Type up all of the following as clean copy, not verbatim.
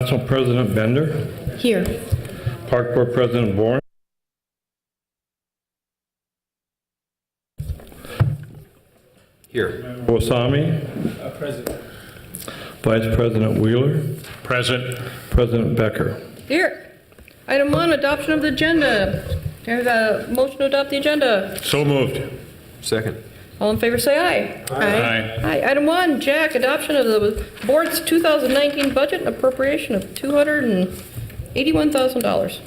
Council President Bender, Here. Park Board President Bourne, Here. Osami, Present. Vice President Wheeler, Present. President Becker. Here. Item 1, adoption of the agenda. There's a motion to adopt the agenda. So moved. Second. All in favor, say aye. Aye. Aye. Item 1, Jack, adoption of the board's 2019 budget and appropriation of $281,000.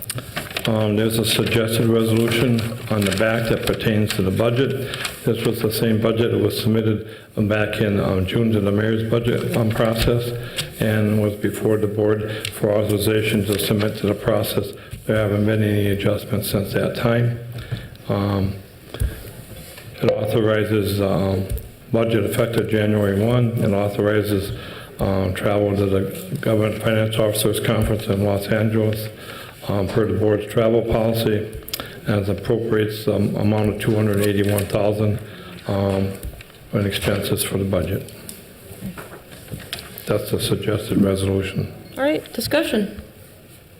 There's a suggested resolution on the back that pertains to the budget. This was the same budget that was submitted back in June to the mayor's budget process and was before the board for authorization to submit to the process. There haven't been any adjustments since that time. It authorizes budget effective January 1. It authorizes travel to the Government Finance Officers Conference in Los Angeles per the board's travel policy, and appropriates the amount of $281,000 in expenses for the budget. That's the suggested resolution. All right, discussion.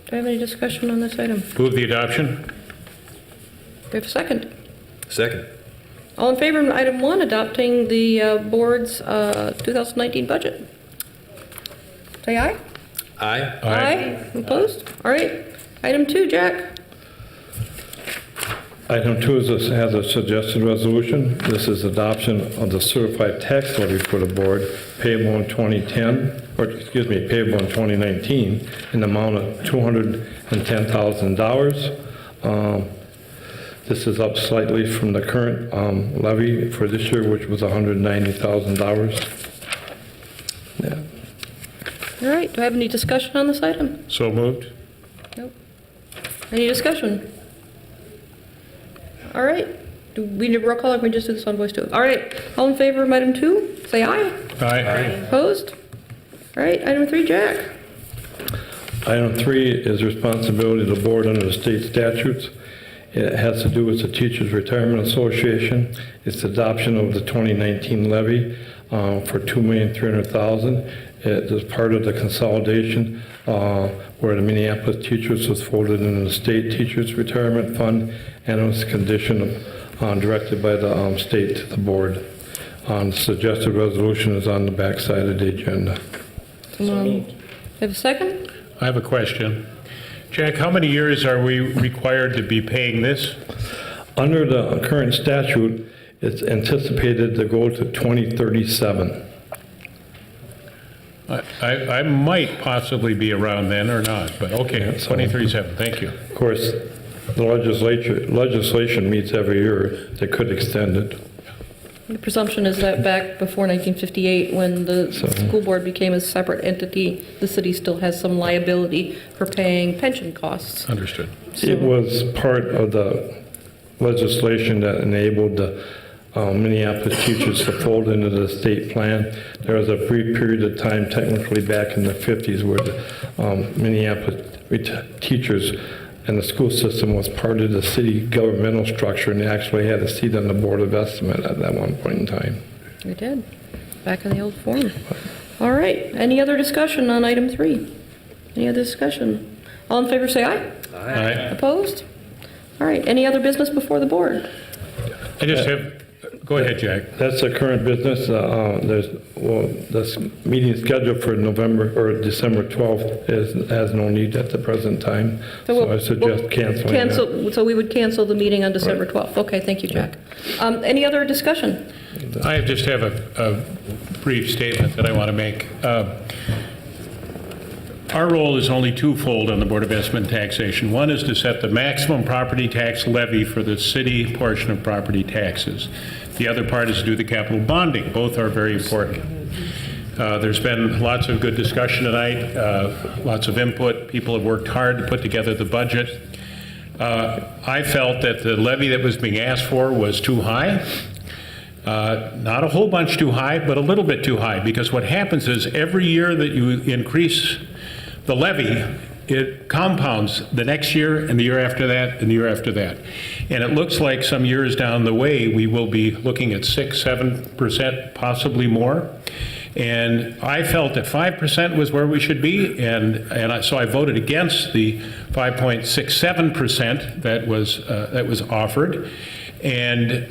Do I have any discussion on this item? Move the adoption. Do we have a second? Second. All in favor of item 1, adopting the board's 2019 budget? Say aye. Aye. Opposed? All right. Item 2, Jack. Item 2 has a suggested resolution. This is adoption of the certified tax levy for the board payable in 2010, or excuse me, payable in 2019 in the amount of $210,000. This is up slightly from the current levy for this year, which was $190,000. Yeah. All right. Do I have any discussion on this item? So moved. Nope. Any discussion? All right. Do we need a roll call or can we just do this on voice too? All right. All in favor of item 2, say aye. Aye. Opposed? All right. Item 3, Jack. Item 3 is responsibility of the board under the state statutes. It has to do with the Teachers Retirement Association. It's adoption of the 2019 levy for $2,300,000. It is part of the consolidation where the Minneapolis teachers was folded into the state teachers retirement fund, and it was conditioned directed by the state to the board. The suggested resolution is on the back side of the agenda. Have a second? I have a question. Jack, how many years are we required to be paying this? Under the current statute, it's anticipated to go to 2037. I might possibly be around then or not, but okay, 23-7, thank you. Of course, the legislation meets every year. They could extend it. The presumption is that back before 1958, when the school board became a separate entity, the city still has some liability for paying pension costs. Understood. It was part of the legislation that enabled the Minneapolis teachers to fold into the state plan. There was a brief period of time, technically back in the 50s, where the Minneapolis teachers and the school system was part of the city governmental structure, and they actually had a seat on the Board of Estimate at that one point in time. We did, back in the old form. All right, any other discussion on item 3? Any other discussion? All in favor say aye. Aye. Opposed? All right, any other business before the board? I just have, go ahead, Jack. That's the current business. This meeting scheduled for November or December 12th has no need at the present time. So I suggest canceling that. So we would cancel the meeting on December 12th. Okay, thank you, Jack. Any other discussion? I just have a brief statement that I want to make. Our role is only twofold on the Board of Estimate and Taxation. One is to set the maximum property tax levy for the city portion of property taxes. The other part is to do the capital bonding. Both are very important. There's been lots of good discussion tonight, lots of input. People have worked hard to put together the budget. I felt that the levy that was being asked for was too high. Not a whole bunch too high, but a little bit too high, because what happens is every year that you increase the levy, it compounds the next year and the year after that and the year after that. And it looks like some years down the way, we will be looking at 6-7%, possibly more. And I felt that 5% was where we should be, so I voted against the 5.67% that was offered. And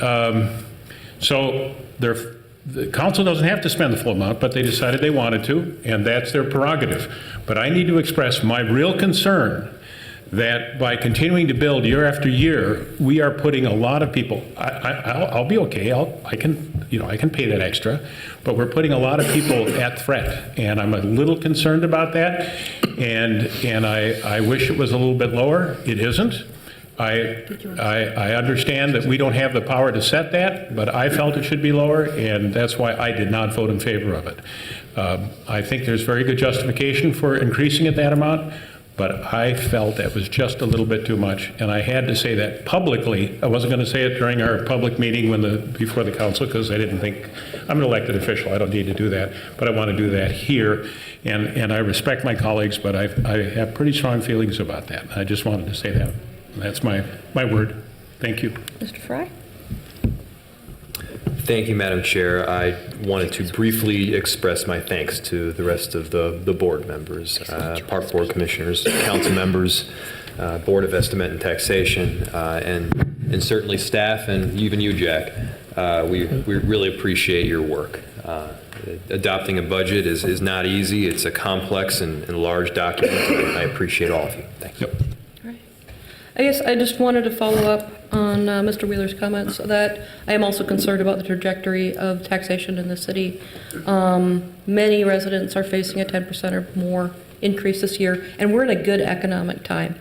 so the council doesn't have to spend the full amount, but they decided they wanted to, and that's their prerogative. But I need to express my real concern that by continuing to build year after year, we are putting a lot of people, I'll be okay, I can pay that extra, but we're putting a lot of people at threat, and I'm a little concerned about that, and I wish it was a little bit lower. It isn't. I understand that we don't have the power to set that, but I felt it should be lower, and that's why I did not vote in favor of it. I think there's very good justification for increasing it that amount, but I felt that was just a little bit too much, and I had to say that publicly. I wasn't going to say it during our public meeting before the council, because I didn't think, I'm an elected official, I don't need to do that, but I want to do that here, and I respect my colleagues, but I have pretty strong feelings about that. I just wanted to say that. That's my word. Thank you. Mr. Fry? Thank you, Madam Chair. I wanted to briefly express my thanks to the rest of the board members, Park Board Commissioners, council members, Board of Estimate and Taxation, and certainly staff, and even you, Jack. We really appreciate your work. Adopting a budget is not easy. It's a complex and large document, and I appreciate all of you. Thank you. Yep. I guess I just wanted to follow up on Mr. Wheeler's comments that I am also concerned about the trajectory of taxation in the city. Many residents are facing a 10% or more increase this year, and we're in a good economic time.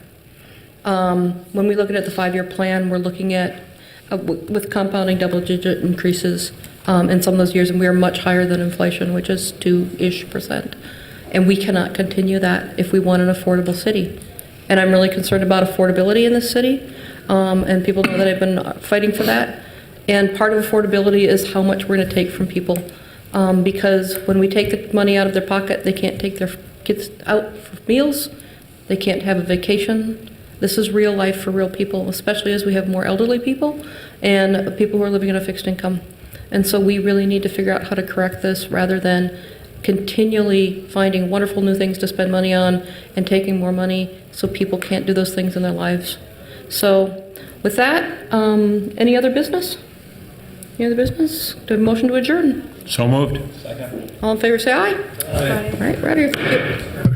When we look at the 5-year plan, we're looking at, with compounding double-digit increases in some of those years, and we are much higher than inflation, which is 2-ish%. And we cannot continue that if we want an affordable city. And I'm really concerned about affordability in this city, and people know that I've been fighting for that. And part of affordability is how much we're going to take from people, because when we take the money out of their pocket, they can't take their kids out for meals, they can't have a vacation. This is real life for real people, especially as we have more elderly people and people who are living on a fixed income. And so we really need to figure out how to correct this rather than continually finding wonderful new things to spend money on and taking more money so people can't do those things in their lives. So with that, any other business? Any other business? Do we have a motion to adjourn? So moved. All in favor say aye. Aye. All right, we're out of here. Thank you.